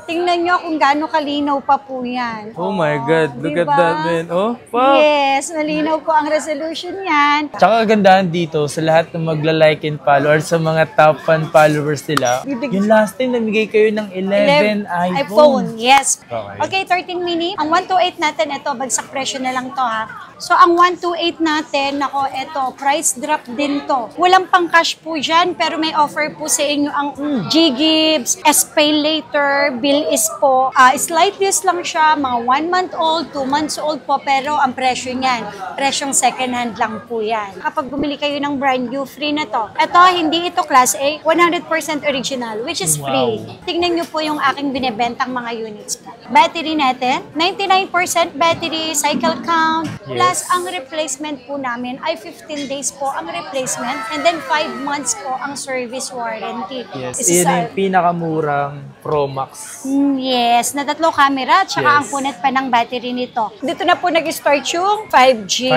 Tingnan nyo kung gaano kalinaw pa po yan. Oh my God, look at that, man. Oh, wow. Yes, malinaw po ang resolution yan. Tsaka kagandahan dito sa lahat ng magla-like and follow or sa mga top fan followers nila. Yung last time, namigay kayo ng 11 iPhone. Yes. Okay. Okay, 13 mini. Ang 128 natin, ito, bagsak presyo na lang to ha. So, ang 128 natin, nako, ito, price drop din to. Walang pang cash po dyan, pero may offer po sa inyo ang G-Gibbs, S-Pay Later, bill is po. Slight use lang siya, mga 1 month old, 2 months old po, pero ang presyo niyan, presyong second hand lang po yan. Kapag bumili kayo ng brand new, free na to. Ito, hindi ito Class A, 100% original, which is free. Tingnan nyo po yung aking binibentang mga units. Battery natin, 99% battery, cycle count, plus ang replacement po namin ay 15 days po ang replacement, and then 5 months po ang service warranty. Yes, yun yung pinakamurang Pro Max. Yes, na 3 camera, tsaka ang punit pa ng battery nito. Dito na po nag-start yung 5G.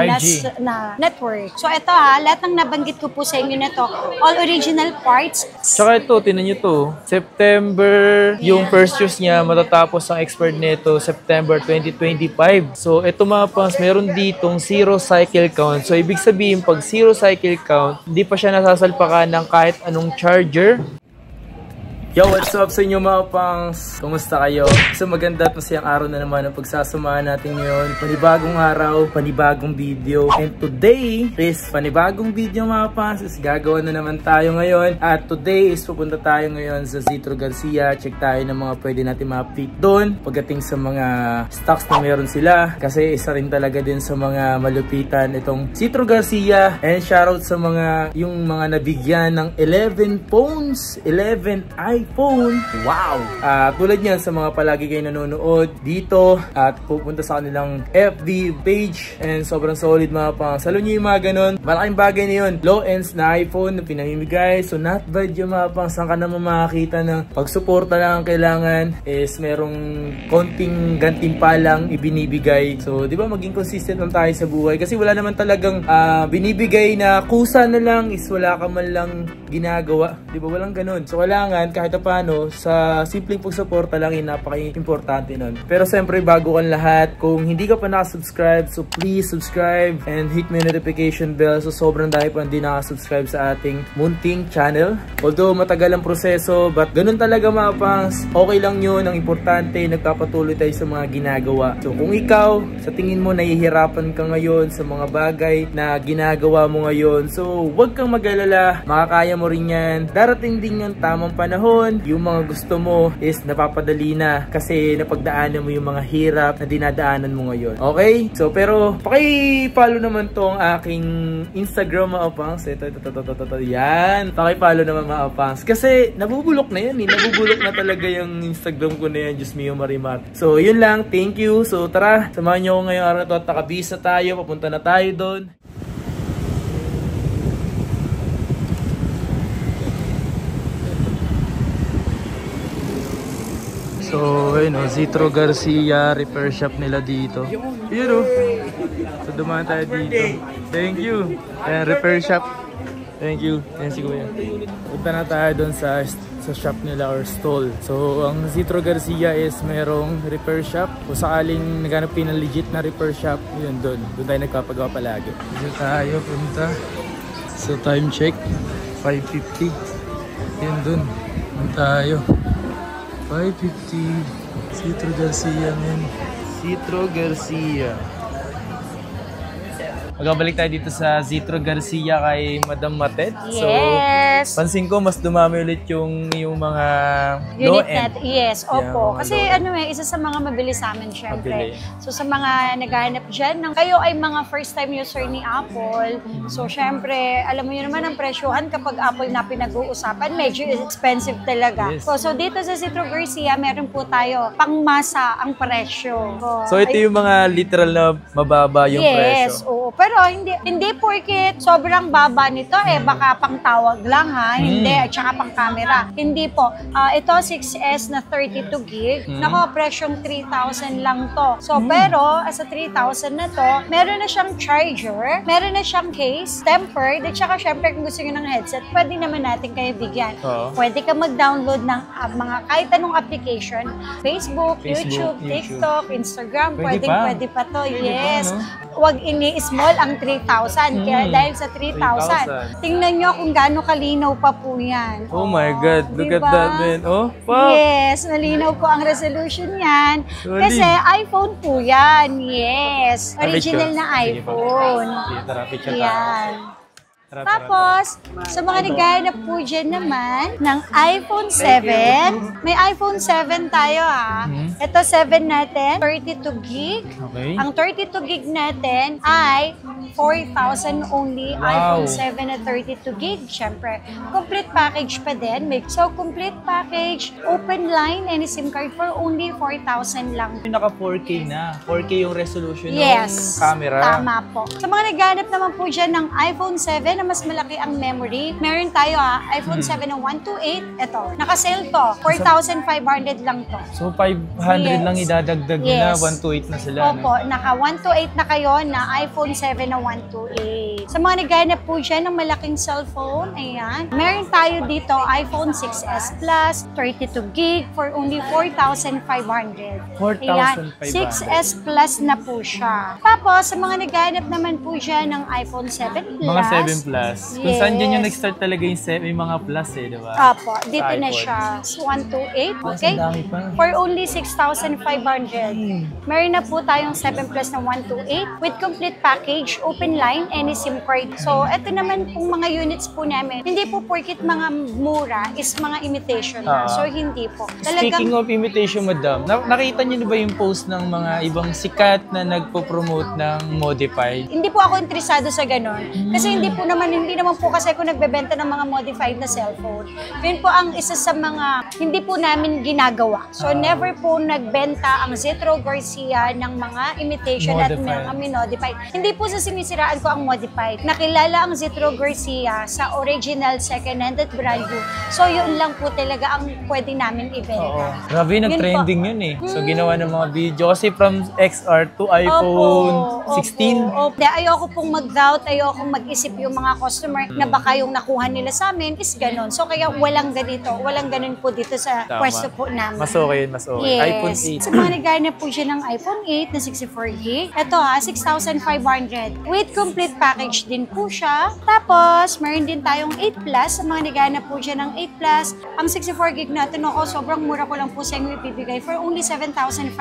Na network. So ito lahat ng nabanggit ko po sa inyo na to, all original parts. Tsaka ito, tinan nyo to, September, yung first use niya, matatapos ang expert nito, September 2025. So ito mga pangs, meron ditong 0 cycle count. So ibig sabihin, pag 0 cycle count, hindi pa siya nasasalpakan ng kahit anong charger. Yo, what's up sa inyo mga pangs? Kumusta kayo? So maganda at masayang araw na naman ang pagsasamahan natin ngayon. Panibagong araw, panibagong video. And today is panibagong video mga pangs. Is gagawa na naman tayo ngayon. At today is pupunta tayo ngayon sa Zetro Garcia. Check tayo ng mga pwede natin ma-update doon. Pagdating sa mga stocks na meron sila. Kasi isa rin talaga din sa mga malupitan itong Zetro Garcia. And shoutout sa mga yung mga nabigyan ng 11 phones, 11 iPhone. Wow! Tulad niyan sa mga palagi kayo nanonood dito at pupunta sa kanilang FB page, and sobrang solid mga pang. Salo nyo yung mga ganun. Malaking bagay na yun. Low ends na iPhone na pinamimigay. So not bad yung mga pang. Saan ka naman makakita ng pagsuporta lang ang kailangan is merong konting gantimpalang ibinibigay. So di ba maging consistent lang tayo sa buhay kasi wala naman talagang binibigay na kusa na lang is wala ka man lang ginagawa. Di ba walang ganun. So kailangan kahit paano, sa simpleng pagsuporta lang yun, napaka-importante nun. Pero siyempre, bago kang lahat, kung hindi ka pa nakasubscribe, so please subscribe and hit mo yung notification bell. So sobrang dahil pa hindi nakasubscribe sa ating munting channel. Although matagal ang proseso, but ganun talaga mga pangs. Okay lang yun, ang importante, nagpapatuloy tayo sa mga ginagawa. So kung ikaw, sa tingin mo, nahihirapan ka ngayon sa mga bagay na ginagawa mo ngayon, so huwag kang mag-alala, makakaya mo rin yan. Darating din yung tamang panahon. Yung mga gusto mo is napapadali na kasi napagdaanan mo yung mga hirap na dinadaanan mo ngayon. Okay? So, pero paki-follow naman tong aking Instagram mga pangs. Ito. Yan. Paki-follow naman mga pangs. Kasi nabubulok na yan eh. Nabubulok na talaga yung Instagram ko na yan. Diyos mio Marimar. So, yun lang. Thank you. So, tara. Samahan nyo ako ngayong araw na ito at nakabis na tayo. Papunta na tayo doon. So, ayun o, Zetro Garcia repair shop nila dito. Yun o. So, dumaan tayo dito. Thank you. Ayan, repair shop. Thank you. Ayan si Kuya. Punta na tayo doon sa shop nila or stall. So, ang Zetro Garcia is merong repair shop. Kung sakaling naghanap ng legit na repair shop, yun doon. Doon tayo nagpapagawa palagi. Dito tayo punta. So, time check. 5:50. Yun doon. Doon tayo. 5:50. Zetro Garcia, man. Zetro Garcia. Magbalik tayo dito sa Zetro Garcia kay Madam Matet. Yes. So, pansin ko mas dumami ulit yung mga low end. Yes, opo. Yeah, kasi isa sa mga mabilis sa amin syempre. Mabili. So sa mga naghahanap dyan, kayo ay mga first time user ni Apple. So syempre, alam mo yun naman ang presyohan kapag Apple na pinag-uusapan, medyo expensive talaga. Yes. So dito sa Zetro Garcia, meron po tayo pangmasa ang presyo. So ito yung mga literal na mababa yung presyo. Yes, oo. Oo, pero hindi porket sobrang baba nito baka pang tawag lang ha. Hindi, at saka pang camera. Hindi po. Ito 6S na 32 gig. Nako, presyong 3,000 lang to. So, pero sa 3,000 na to, meron na siyang charger, meron na siyang case, tempered, at saka syempre kung gusto nyo ng headset, pwede naman natin kayo bigyan. Pwede ka mag-download ng mga kahit anong application, Facebook, YouTube, TikTok, Instagram, pwede pa to. Yes. Huwag ini-small ang 3,000. Kaya dahil sa 3,000, tingnan nyo kung gaano kalinaw pa po yan. Oh my God, look at that, man. Oh, wow. Yes, malinaw po ang resolution yan. Kasi iPhone po yan. Yes. Original na iPhone. Yan. Tapos, sa mga naghahanap po dyan naman ng iPhone 7, may iPhone 7 tayo ha. Ito 7 natin, 32 gig. Okay. Ang 32 gig natin ay 4,000 only. Wow. iPhone 7 na 32 gig. Siyempre, complete package pa din. So, complete package, open line, any SIM card for only 4,000 lang. Naka 4K na. 4K yung resolution ng camera. Tama po. Sa mga naghahanap naman po dyan ng iPhone 7 na mas malaki ang memory, meron tayo iPhone 7 na 128. Ito, naka-sale to. 4,500 lang to. So, 500 lang idadagdag na, 128 na sila. Opo, naka 128 na kayo na iPhone 7 na 128. Sa mga naghahanap po dyan ng malaking cellphone, ayan, meron tayo dito iPhone 6S Plus, 32 gig for only 4,500. 4,500. 6S Plus na po siya. Tapos, sa mga naghahanap naman po dyan ng iPhone 7 Plus, Mga 7 Plus. Kung saan dyan yung yes. nag-start talaga yung mga Plus diba? Opo, dito Sa na iPhone. siya. 128, okay? Ang dami pa. For only 6,500. Meron na po tayong 7 Plus na 128 with complete package, open line, any SIM card. So, ito naman pong mga units po namin. Hindi po porkit mga mura is mga imitation na. So, hindi po. Speaking of imitation, madam, nakita niyo na ba yung post ng mga ibang sikat na nagpo-promote ng modified? Hindi po ako interesado sa ganon. Kasi hindi naman po kasi ako nagbebenta ng mga modified na cellphone. Yun po ang isa sa mga hindi po namin ginagawa. So, never po nagbenta ang Zetro Garcia ng mga imitation at mga modified. Hindi po sa sinisiraan ko ang modified. Nakilala ang Zetro Garcia sa original second-hand at brand new. So, yun lang po talaga ang pwede namin ibenta. Grabe, nag-trending yun eh. So, ginawa ng mga video. Kasi from XR to iPhone 16. Opo. Ayoko pong mag-doubt, ayoko mag-isip yung mga customer na baka yung nakuha nila sa amin is ganon. So, kaya walang ganito. Walang ganon po dito sa pwesto po namin. Mas okay, mas okay. Yes. iPhone 8. Sa mga naghanap po siya ng iPhone 8 na 64 gig, ito 6,500. With complete package din po siya. Tapos, meron din tayong 8 Plus. Sa mga naghanap po siya ng 8 Plus, ang 64 gig natin sobrang mura ko lang po sa inyo ibibigay for only 7,500.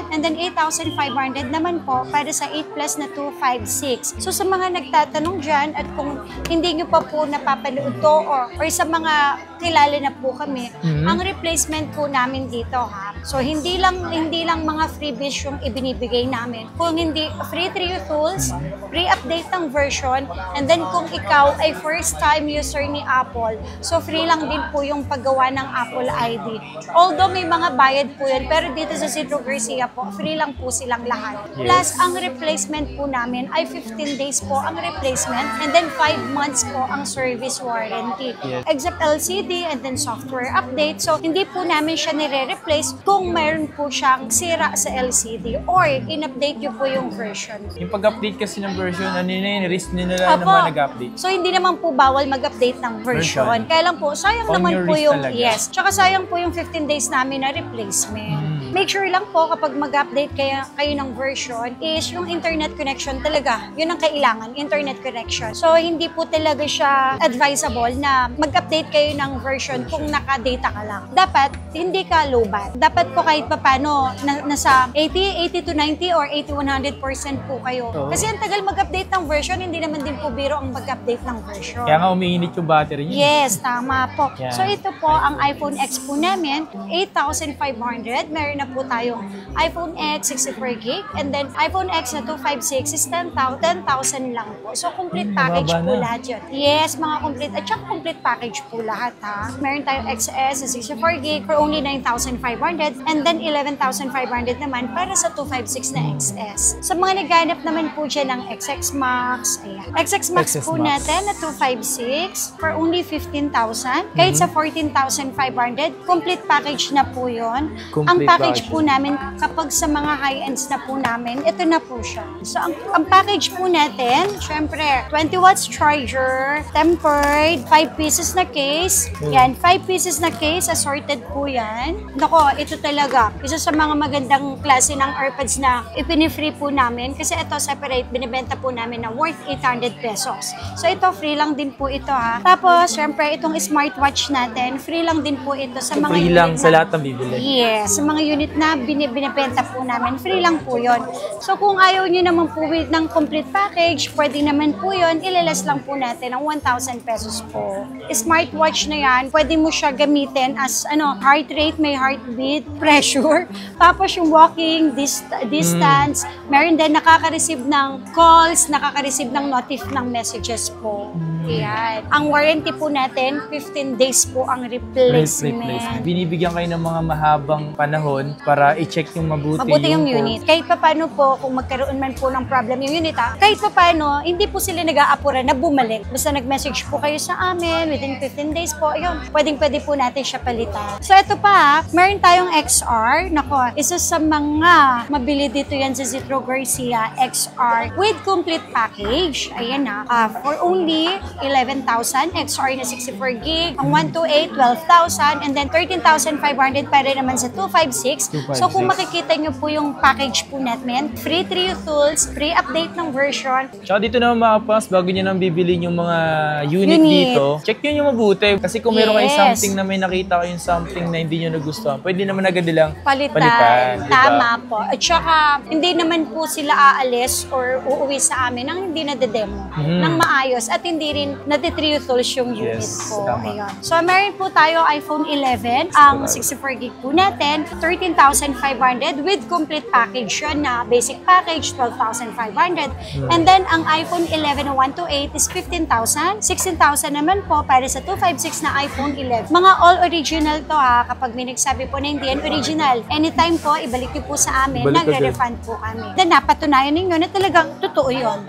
And then 8,500 naman po para sa 8 Plus na 256. So, sa mga nagtatanong dyan at kung hindi nyo pa po napapanood to or sa mga kilala na po kami, ang replacement po namin dito So, hindi lang mga freebies yung ibinibigay namin. Kung hindi, free tools, free update ng version, and then kung ikaw ay first time user ni Apple, so free lang din po yung paggawa ng Apple ID. Although may mga bayad po yun, pero dito sa Zetro Garcia po, free lang po silang lahat. Plus, ang replacement po namin ay 15 days po ang replacement, and then 5 months po ang service warranty. Except LCD and then software update. So, hindi po namin siya nire-replace kung mayroon po siyang sira sa LCD or in-update nyo po yung version. Yung pag-update kasi ng version, ano yun, risk nila naman nag-update. So, hindi naman po bawal mag-update ng version. Kaya lang po, sayang naman po yung, tsaka sayang po yung 15 days namin na replacement. Make sure lang po kapag mag-update kayo ng version is yung internet connection talaga. Yun ang kailangan, internet connection. So, hindi po talaga siya advisable na mag-update kayo ng version kung naka-data ka lang. Dapat, hindi ka low-bat. Dapat po kahit papano, nasa 80 to 90 or 80-100% po kayo. Kasi ang tagal mag-update ng version, hindi naman din po biro ang mag-update ng version. Kaya nga umiinit yung battery niya. Yes, tama po. Yeah. So, ito po ang iPhone X po namin, 8,500. Meron na po tayong iPhone X 64 gig and then iPhone X na 256 is 10,000 lang po. So, complete package po lahat yun. Yes, mga complete. At saka complete package po lahat Meron tayong XS na 64 gig for only 9,500 and then 11,500 naman para sa 256 na XS. Sa mga naghanap naman po dyan ng XX Max. Ayan. XX Max XS po Max. natin na 256 for only 15,000. Kahit sa 14,500, complete package na po yun. Ang Complete package package. po namin, kapag sa mga high-ends na po namin, ito na po siya. So, ang package po natin, syempre, 20 watts charger, tempered, 5 pieces na case. Yan, 5 pieces na case, assorted po yan. Nako, ito talaga, isa sa mga magandang klase ng AirPods na ipini-free po namin. Kasi ito, separate, binibenta po namin na worth 800 pesos. So, ito, free lang din po ito ha. Tapos, syempre, itong smartwatch natin, free lang din po ito sa mga Free unit lang sa na- lahat ng bibili. Yes, sa mga unit na binibenta po namin, free lang po yun. So kung ayaw nyo naman po ng complete package, pwede naman po yun, ilalas lang po natin ng 1,000 pesos po. Smartwatch na yan, pwede mo siya gamitin as heart rate, may heartbeat, pressure, tapos yung walking, distance, meron din nakaka-receive ng calls, nakaka-receive ng ng messages po. Yan. Ang warranty po natin, 15 days po ang replacement. Binibigyan kayo ng mga mahabang panahon para i-check yung Mabuti yung unit. Kahit pa paano po, kung magkaroon man po ng problem yung unit kahit pa paano, hindi po sila nag-aapura na bumalik. Basta nag-message po kayo sa amin, within 15 days po, ayun, pwede po natin siya palitan. So ito pa, meron tayong XR. Nako, isa sa mga mabili dito yan sa Zitro Garcia XR with complete package. Ayan na, for only 11,000, XR na 64 gig, ang 128, 12,000, and then 13,500 para naman sa 256. So kung makikita nyo po yung package po natin, free 3 tools, free update ng version. Tsaka dito naman mga pas, bago nyo nang bibili yung mga unit dito, check nyo yung mabuti. Kasi kung meron kayong something na may nakita kayong something na hindi nyo nagustuhan, pwede naman agad nilang Palitan. diba? Tama po. At saka, hindi naman po sila aalis or uuwi sa amin nang hindi nadedemo nang maayos at hindi rin nati-trio tools yung unit Yes, po. tama. Ayun. So, meron po tayo iPhone 11, ang 64 gig po natin, 13,500 with complete package yun na basic package, 12,500. And then, ang iPhone 11 na 128 is 15,000. 16,000 naman po para sa 256 na iPhone 11. Mga all original to kapag may nagsabi po na hindi yan original. Anytime po, ibalik niyo po sa amin, Ibalik nagre-refund po kami. Then, napatunayan ninyo na talagang totoo yun.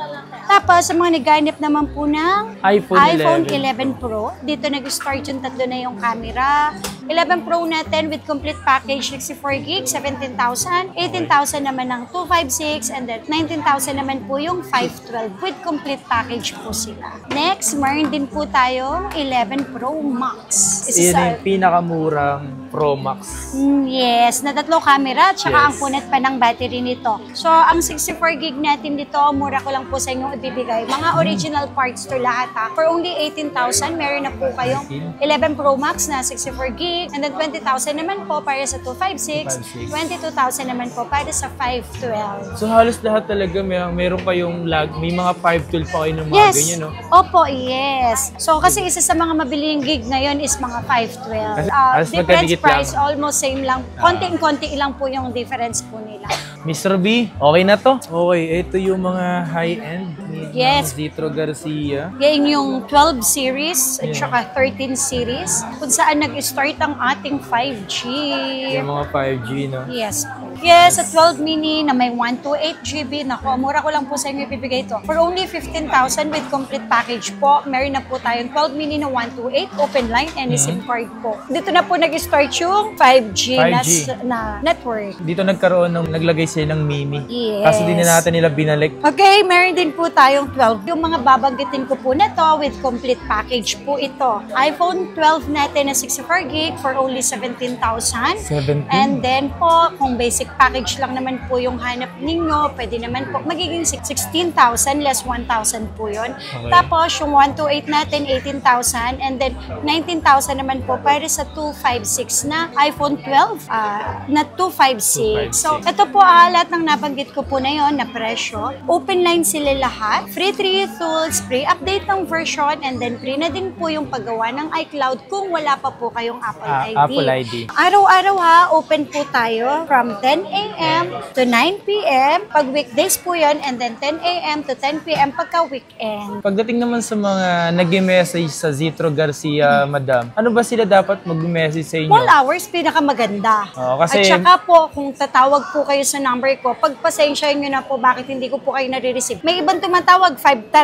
Tapos, sa mga naghanap naman po ng iPhone 11 Pro, dito nag-start yung tatlo na yung camera. 11 Pro natin with complete package, 64 gig, 17,000. 18,000 naman ng 256, and then 19,000 naman po yung 512 with complete package po sila. Next, meron din po tayong 11 Pro Max. Yun yung pinakamurang Pro Max. Yes, na tatlo camera, tsaka Yes. ang punat pa ng battery nito. So, ang 64 gig natin dito, mura ko lang po sa inyong ibibigay. Mga original parts to lahat For only 18,000, meron na po kayong 11 Pro Max na 64 gig, and then 20,000 naman po para sa 256, 22,000 naman po para sa 512. So halos lahat talaga meron kayong may mga 512 pa kayo ng mga Yes. ganyan, no? Opo, yes. So, kasi isa sa mga mabiling gig ngayon is mga 512. Halos Difference magkadikit price, lang. almost same lang. Konting-konti lang po yung difference po nila. Mr. B, okay na to? Okay, ito yung mga high-end ni Yes. Zitro Garcia. Yan yung 12 series at saka 13 series kung saan nag-start ang ating 5G. Yung mga 5G, no? Yes po. Yes, at 12 mini na may 128 GB. Naku, mura ko lang po sa inyo ibibigay ito. For only 15,000 with complete package po, meron na po tayong 12 mini na 128, open line, and SIM card po. Dito na po nag-start yung 5G, 5G. na network. Dito naglagay sila ng mini. Yes. Kaso din na natin nila binalik. Okay, meron din po tayong 12. Yung mga babanggitin ko po na to with complete package po ito. iPhone 12 natin na 64 gig for only 17,000. 17? And then po, kung basic package lang naman po yung hanap ninyo, pwede naman po magiging 16,000 less 1,000 po yun. Okay. Tapos yung 128 natin, 18,000. And then 19,000 naman po para sa 256 na iPhone 12 na 256. So ito po lahat ng nabanggit ko po na yon na presyo. Open line sila lahat. free 3 tools, free update ng version, and then free na din po yung paggawa ng iCloud kung wala pa po kayong Apple ID. Apple ID. Araw-araw ha, open po tayo from 10 a.m. to 9 p.m. Pag weekdays po yun, and then 10 a.m. to 10 p.m. pagka weekend. Pagdating naman sa mga nag-message sa Zitro Garcia, madam, ano ba sila dapat mag-message sa inyo? Small hours, pinakamaganda. Oo, kasi- At saka po, kung tatawag po kayo sa number ko, pagpasensyahin nyo na po bakit hindi ko po kayo nare-receive. May ibang tumatawag, 5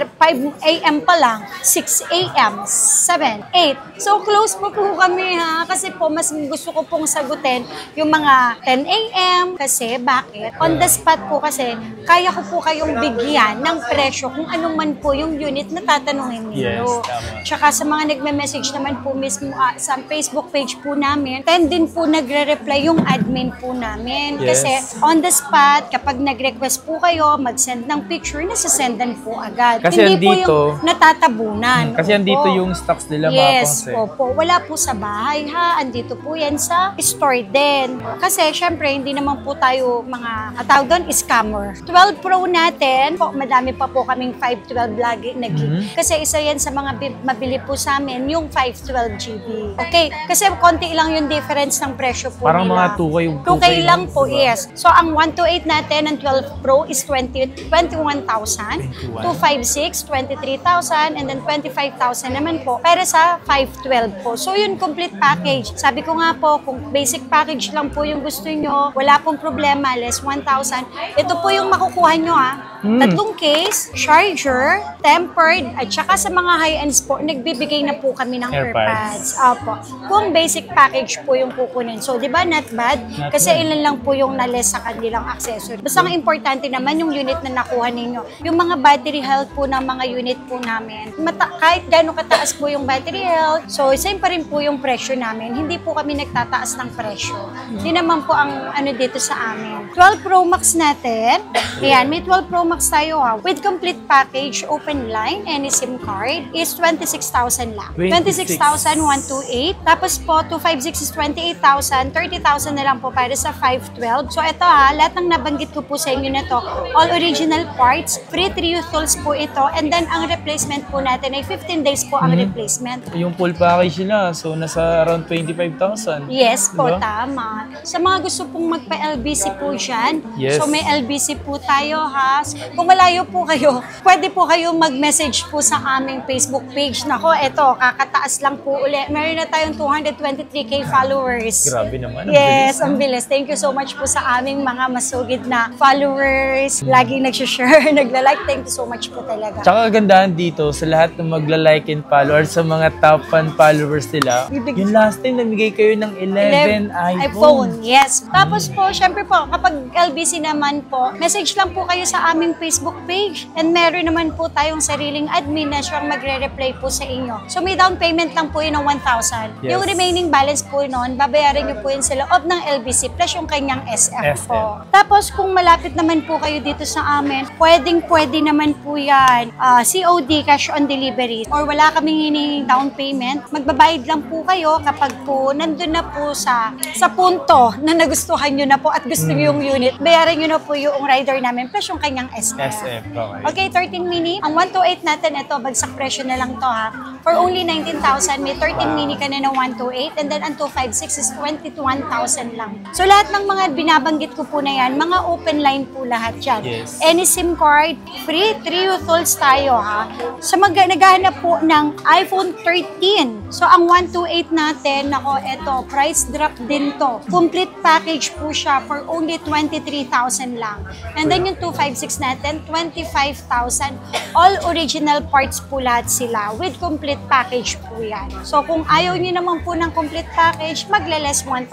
a.m. pa lang, 6 a.m., 7, 8. So, close po kami ha, kasi po, mas gusto ko pong sagutin yung mga 10 a.m. Kasi, bakit? On the spot po kasi, kaya ko po kayong bigyan ng presyo kung ano man po yung unit na tatanungin ninyo. Yes, tama. Tsaka sa mga nagme-message naman po mismo sa Facebook page po namin, 10 din po nagre-reply yung admin po namin. Yes. Kasi on the spot, kapag nag-request po kayo, mag-send ng picture, nasasendan po agad. Kasi Hindi po andito- yung natatabunan. Kasi andito Opo. yung stocks nila, mga Yes, pangs eh. opo. Wala po sa bahay ha. Andito po yan sa store din. Kasi syempre, hindi naman po tayo mga katawag doon, scammer. 12 Pro natin, po, madami pa po kaming 512 lagi na gig. Kasi isa yan sa mga mabili po sa amin, yung 512 GB. Okay, kasi konti lang yung difference ng presyo po Parang nila. mga 2K 2K lang po, diba? yes. So, ang 128 natin, ang 12 Pro is 21,000. 256, 23,000, and then 25,000 naman po. Pero sa 512 po. So, yun, complete package. Sabi ko nga po, kung basic package lang po yung gusto nyo, wala pong problema, less 1,000. Ito po yung makukuha nyo ha. Tatlong case, charger, tempered, at saka sa mga high-ends po, nagbibigay na po kami ng AirPods. AirPods. Opo. Kung basic package po yung kukunin. So, di ba, not bad? Kasi ilan lang po yung na-less sa kanilang accessory. Basta ang importante naman yung unit na nakuha ninyo. Yung mga battery health po ng mga unit po namin. Kahit gano'ng kataas po yung battery health, so same pa rin po yung presyo namin. Hindi po kami nagtataas ng presyo. Hindi naman po ang ano dito sa amin. 12 Pro Max natin. Ayan, may 12 Pro Max tayo ha. With complete package, open line, any SIM card is 26,000 lang. 26,128. Tapos po, 256 is 28,000. 30,000 na lang po para sa 512. So ito ha, lahat ng nabanggit ko po sa inyo na to, all original parts, free 3 tools po ito, and then ang replacement po natin ay 15 days po ang replacement. Yung full package nila, so nasa around 25,000. Yes po, Diba? tama. Sa mga gusto pong magpa-LBC po dyan, Yes. so may LBC po tayo ha. Kung malayo po kayo, pwede po kayo mag-message po sa aming Facebook page. Nako, eto, kakataas lang po uli. Meron na tayong 223k followers. Grabe naman. Ang Yes, bilis, ang bilis. Thank you so much po sa aming mga masugid na followers. Laging nag-share, nagla-like. Thank you so much po talaga. Tsaka kagandahan dito sa lahat ng magla-like and follow or sa mga top fan followers nila, yung last time namigay kayo ng 11 iPhone. Yes. Tapos po, syempre po, kapag LBC naman po, message lang po kayo sa aming Facebook page. And meron naman po tayong sariling admin na siyang magre-reply po sa inyo. So may down payment lang po yun ng 1,000. Yes. Yung remaining balance po noon, babayaran niyo po yun sa loob ng LBC plus yung kanyang SF po. Tapos kung malapit naman po kayo dito sa amin, pwede naman po yan. COD, cash on delivery, or wala kaming hinihing down payment, magbabayad lang po kayo kapag po nandun na po sa punto na nagustuhan nyo na po at gusto nyo yung unit, bayaran nyo na po yung rider namin plus yung kanyang SF. SF, okay. Okay, 13 mini. Ang 128 natin, ito, bagsak presyo na lang to ha. For only 19,000, may 13 mini ka na ng 128, and then ang 256 is 21,000 lang. So lahat ng mga binabanggit ko po na yan, mga open line po lahat yan. Yes. Any SIM card, free 3 tools tayo ha. So naghahanap po ng iPhone 13. So ang 128 natin, nako, ito, price drop din to. Complete package po siya for only 23,000 lang. And then yung 256 natin, 25,000. All original parts po lahat sila with complete package po yan. So kung ayaw niyo naman po ng complete package, magle-less 1,000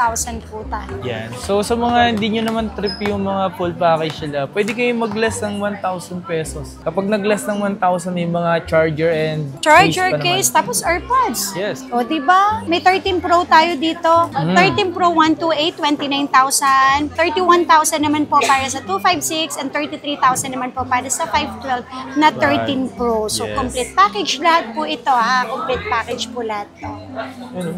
po tayo. Yan. So sa mga hindi nyo naman trip yung mga full package nila, pwede kayo mag-less ng 1,000 pesos. Kapag nag-less ng 1,000, may mga charger and Charger pa naman. case, tapos AirPods. Yes. O, diba? May 13 Pro tayo dito. 13 Pro 128, 29,000. 31,000 naman po para sa 256 and 33,000 naman po para sa 512 na 13 Pro. So, Yes. complete package lahat po ito ha. Complete package po lahat to. Ano?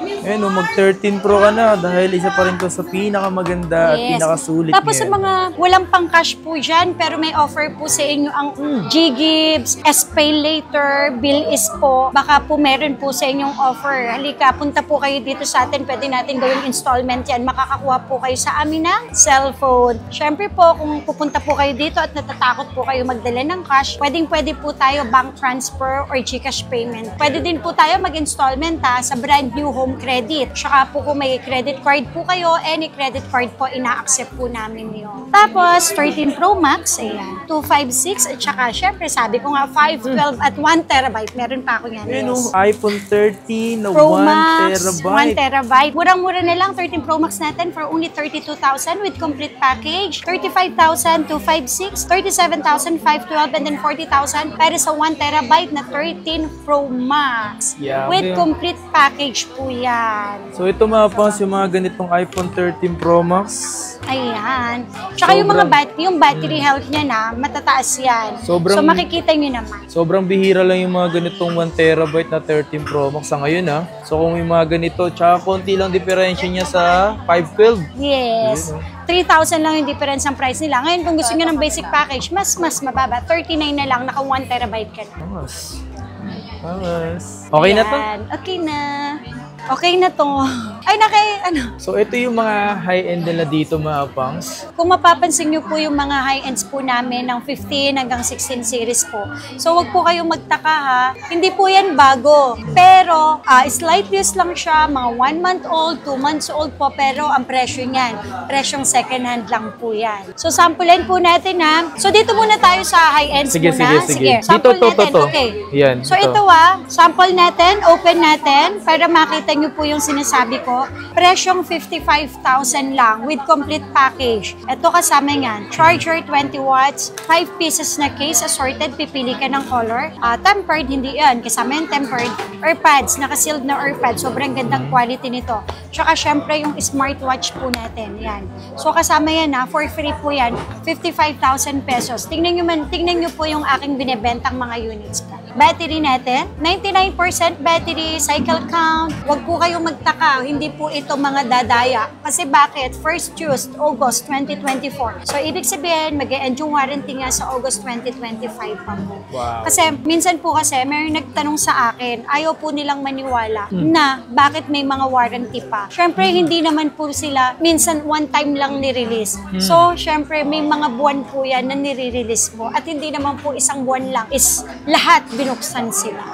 Ayun, mag 13 Pro ka na dahil isa pa rin to sa pinakamaganda at pinakasulit Tapos sa ngayon. mga walang pang cash po dyan, pero may offer po sa inyo ang G-Gibbs, S-Pay Later, Bill is po. Baka po meron po sa inyong offer. Halika, punta po kayo dito sa atin. Pwede natin gawing installment yan. Makakakuha po kayo sa amin ng cellphone. Siyempre po, kung pupunta po kayo dito at natatakot po kayo magdala ng cash, pwede po tayo bank transfer or GCash payment. Pwede din po tayo mag-installment sa brand new home credit. Tsaka po kung may credit card po kayo, any credit card po, ina-accept po namin yun. Tapos, 13 Pro Max, ayan, 256, at saka, syempre, sabi ko nga, 512 at 1 terabyte. Meron pa ako yan. Ayun, iPhone 13 na Pro 1 Max, terabyte. 1 terabyte. Murang-mura na lang, 13 Pro Max natin for only 32,000 with complete package. 35,256, 37,512, and then 40,000 para sa 1 terabyte na 13 Pro Max. Yeah, With okay. complete package po yan. So ito mga pangs, yung mga ganitong iPhone 13 Pro Max. Ayan. Tsaka yung mga yung battery health niya na, matataas yan. So makikita nyo naman. Sobrang bihira lang yung mga ganitong 1 terabyte na 13 Pro Max sa ngayon ha. So kung yung mga ganito, tsaka konti lang diferensya niya sa 512. Yes. 3,000 lang yung difference ng price nila. Ngayon, kung gusto nyo ng basic package, mas mababa. 39 na lang, naka 1 terabyte ka na. Pangas. Okay na to? Ayan. Okay na. Okay na to. Ay, So ito yung mga high-end nila dito mga pangs. Kung mapapansin nyo po yung mga high-ends po namin ng 15 hanggang 16 series po. So wag po kayong magtaka ha. Hindi po yan bago. Pero slight use lang siya. Mga 1 month old, 2 months old po. Pero ang presyo niyan, presyong second hand lang po yan. So samplein po natin ha. So dito muna tayo sa high-ends muna. Sige. Sample Dito, natin. to. Okay. Yan, So ito sample natin, open natin para makita nyo po yung sinasabi ko. Presyong 55,000 lang with complete package. Ito kasama yan. Charger 20 watts, 5 pieces na case, assorted, pipili ka ng color. Tempered, hindi yan. Kasama yung tempered. Earpads, nakasealed na earpads. Sobrang gandang quality nito. Tsaka syempre yung smartwatch po natin. Yan. So kasama yan for free po yan. 55,000 pesos. Tingnan nyo po yung aking binibentang mga units po. Battery natin, 99% battery, cycle count. Huwag po kayong magtaka, hindi po ito mga dadaya. Kasi bakit? First used, August 2024. So, ibig sabihin, mag-e-end yung warranty nga sa August 2025 pa po. Wow. Kasi, minsan po kasi, may nagtanong sa akin, ayaw po nilang maniwala na bakit may mga warranty pa. Syempre, hindi naman po sila, minsan one time lang nirelease. So, syempre, may mga buwan po yan na nire-release po. At hindi naman po isang buwan lang is lahat binuksan sila.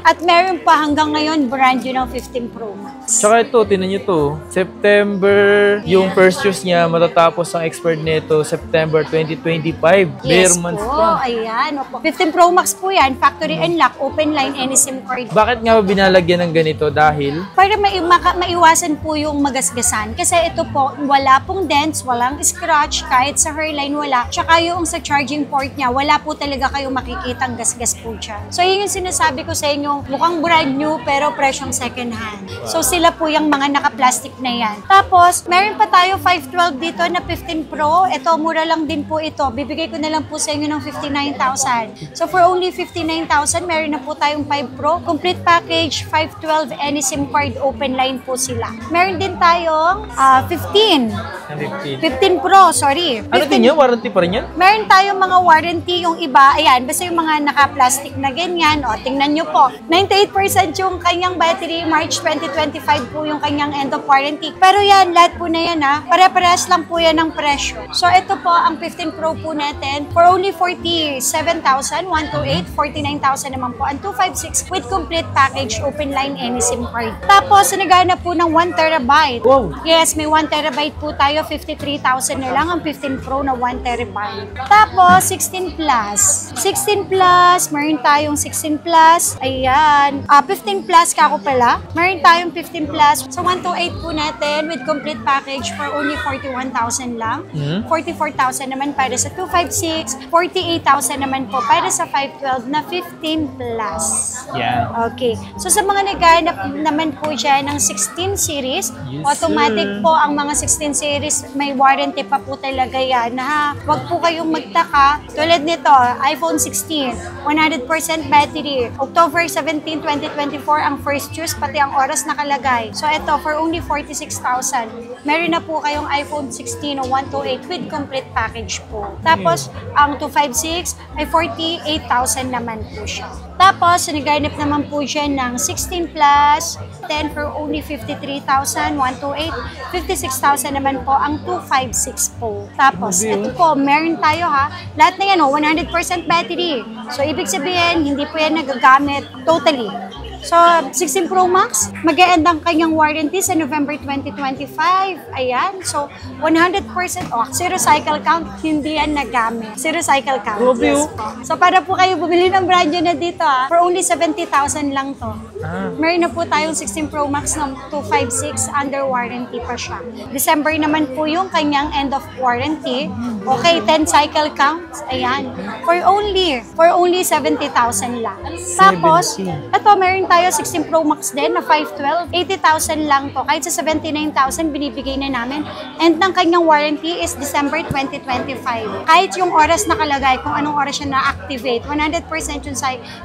At meron pa hanggang ngayon brand new ng 15 Pro Max. Tsaka ito, tinan nyo to. September, yung first use niya, matatapos ang expert nito, September 2025. Bare months pa. Ayan. Opo. 15 Pro Max po yan. Factory unlock, open line, any SIM card. Bakit nga ba binalagyan ng ganito? Dahil? Para maiwasan po yung magasgasan. Kasi ito po, wala pong dents, walang scratch, kahit sa hairline wala. Tsaka yung sa charging port niya, wala po talaga kayong makikitang gasgas po dyan. So yun yung sinasabi ko sa inyo, mukhang brand new pero presyong second hand. So sila po yung mga naka-plastic na yan. Tapos, meron pa tayo 512 dito na 15 Pro. Ito, mura lang din po ito. Bibigay ko na lang po sa inyo ng 59,000. So for only 59,000, meron na po tayong 5 Pro. Complete package, 512, any SIM card, open line po sila. Meron din tayong 15 Pro, sorry. 15. Ano din yun? Warranty pa rin yan? Meron tayong mga warranty, yung iba, ayan, basta yung mga naka-plastic na ganyan, tingnan nyo po, 98% yung kanyang battery, March 2025 po yung kanyang end of warranty. Pero yan, lahat po na yan pare-parehas lang po yan ng presyo. So ito po, ang 15 Pro po natin, for only 47,000, 128, 49,000 naman po, ang 256 with complete package, open line, any SIM card. Tapos, nagana po ng 1 terabyte. Wow. Yes, may 1 terabyte po tayo, 53,000 na lang ang 15 Pro na 1 terabyte. Tapos, 16 Plus. 16 Plus, meron tayong 16 Plus. Ayan. 15 Plus kako pala. Meron tayong 15 Plus. So, 128 po natin with complete package for only 41,000 lang. 44,000 naman para sa 256. 48,000 naman po para sa 512 na 15 Plus. Yeah. Okay. So, sa mga naghanap naman po dyan ng 16 series, Yes, automatic sir. po ang mga 16 series, may warranty pa po talaga yan. Huwag po kayong magtaka. Tulad nito, iPhone 16, 100% battery. October 17 17, 2024 ang first choose, pati ang oras nakalagay. So ito, for only 46,000, meron na po kayong iPhone 16 o 128 with complete package po. Tapos, ang 256 ay 48,000 naman po siya. Tapos, nag-garnip naman po siya ng 16 plus, 10 for only 53,000, 128, 56,000 naman po ang 256 po. Tapos, ito po, meron tayo ha. Lahat na yan, 100% battery. So, ibig sabihin, hindi po yan nagagamit totally. So, 16 Pro Max, mag-e-end ang kanyang warranty sa November 2025. Ayan. So, 100%, zero cycle count, hindi yan nagamit. Zero cycle count. Yes po. So, para po kayo bumili ng brand new na dito for only 70,000 lang to. Meron na po tayong 16 Pro Max ng 256 under warranty pa siya. December naman po yung kanyang end of warranty. Okay, 10 cycle counts. Ayan. For only 70,000 lang. Tapos, ito, meron tayo 16 Pro Max din na 512. 80,000 lang to. Kahit sa 79,000, binibigay na namin. And ng kanyang warranty is December 2025. Kahit yung oras nakalagay, kung anong oras siya na-activate, 100%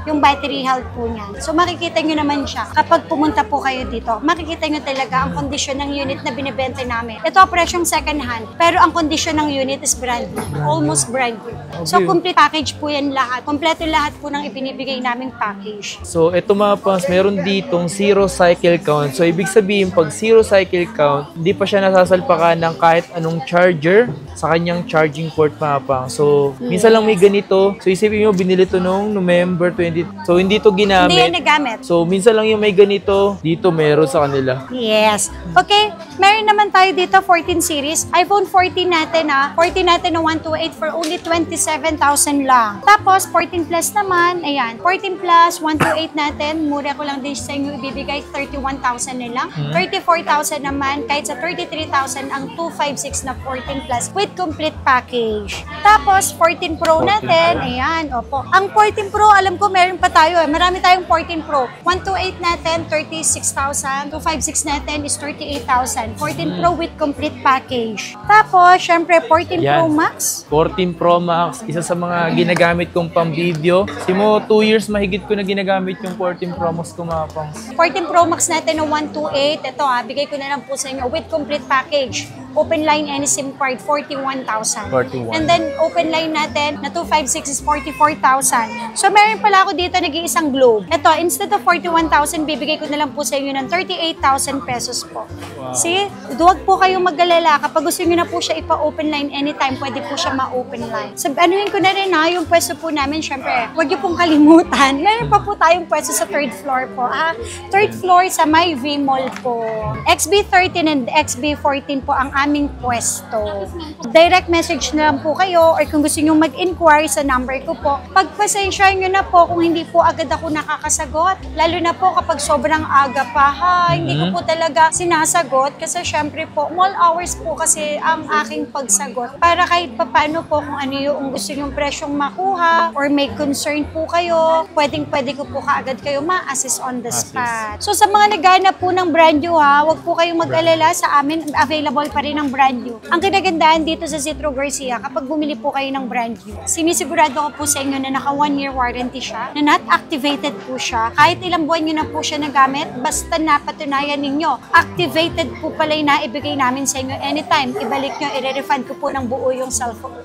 yung battery health po niya. So makikita nyo naman siya. Kapag pumunta po kayo dito, makikita nyo talaga ang kondisyon ng unit na binibenta namin. Ito presyong second hand, pero ang kondisyon ng unit is brand new. Almost brand new. So complete package po yan lahat. Kompleto lahat po ng ibinibigay naming package. So ito mga pangs, meron ditong zero cycle count. So ibig sabihin, pag zero cycle count, hindi pa siya nasasalpakan ng kahit anong charger sa kanyang charging port mga pangs. So minsan lang may ganito. So isipin mo, binili to noong November 20. So hindi to ginamit. Hindi yan nagamit. So minsan lang yung may ganito, dito meron sa kanila. Yes. Okay, meron naman tayo dito 14 series. iPhone 14 natin 14 natin na 128 for only 27,000 lang. Tapos 14 Plus naman, ayan. 14 Plus, 128 natin. Mura ko lang din sa inyo ibibigay, 31,000 na lang. 34,000 naman, kahit sa 33,000 ang 256 na 14 Plus with complete package. Tapos 14 Pro natin, ayan, opo. Ang 14 Pro, alam ko meron pa tayo Marami tayong 14 Pro. 128 natin, 36,000. 256 natin is 38,000. 14 Pro with complete package. Tapos, syempre, 14 Pro Max. 14 Pro Max, isa sa mga ginagamit kong pang-video. Simo, 2 years mahigit ko na ginagamit yung 14 Pro Max ko mga pangs. 14 Pro Max natin na 128. Ito bigay ko na lang po sa inyo with complete package. Open line any SIM card, 41,000. 41. And then, open line natin na 256 is 44,000. So, meron pala ako dito nag-iisang globe. Ito, instead of 41,000, bibigay ko na lang po sa inyo ng 38,000 pesos po. Wow. See? Huwag po kayong mag-alala. Kapag gusto nyo na po siya ipa-open line anytime, pwede po siya ma-open line. So, anuhin ko na rin yung pwesto po namin, syempre, huwag nyo pong kalimutan. Meron pa po tayong pwesto sa third floor po. Third floor sa may V-Mall po. XB13 and XB14 po ang aming pwesto. Direct message na lang po kayo or kung gusto nyo mag-inquire sa number ko po, pagpasensya nyo na po kung hindi po agad ako nakakasagot. Lalo na po kapag sobrang aga pa, hindi ko po talaga sinasagot kasi syempre po, mall hours po kasi ang aking pagsagot para kahit papano po kung ano yung gusto nyong presyong makuha or may concern po kayo, pwede ko po kaagad kayo ma-assist on the spot. So sa mga naghanap po ng brand new wag po kayong mag-alala, sa amin available pa rin ang brand new. Ang kinagandahan dito sa Citro Garcia, kapag bumili po kayo ng brand new, sinisigurado ko po sa inyo na naka 1 year warranty siya, na not activated po siya. Kahit ilang buwan nyo na po siya nagamit, basta napatunayan ninyo, activated po pala yung naibigay namin sa inyo anytime. Ibalik nyo, i-refund ko po ng buo yung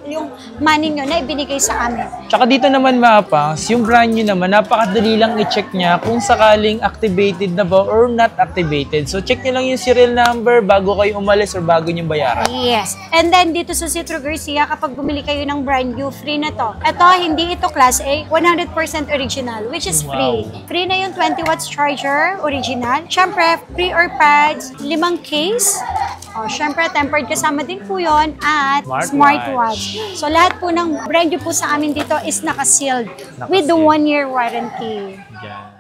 yung money nyo na ibinigay sa amin. Tsaka dito naman mga pangs, yung brand new naman, napakadali lang i-check niya kung sakaling activated na ba or not activated. So check nyo lang yung serial number bago kayo umalis or bago nyo bayaran. Yes. And then dito sa Citro Garcia, kapag bumili kayo ng brand new, free na to. Ito, hindi ito Class A, 100% original, which is free. Free na yung 20 watts charger, original. Siyempre, free earpads, 5 case. Siyempre, tempered kasama din po yun at smartwatch. So, lahat po ng brand new po sa amin dito is naka-sealed with the 1 year warranty. Yan.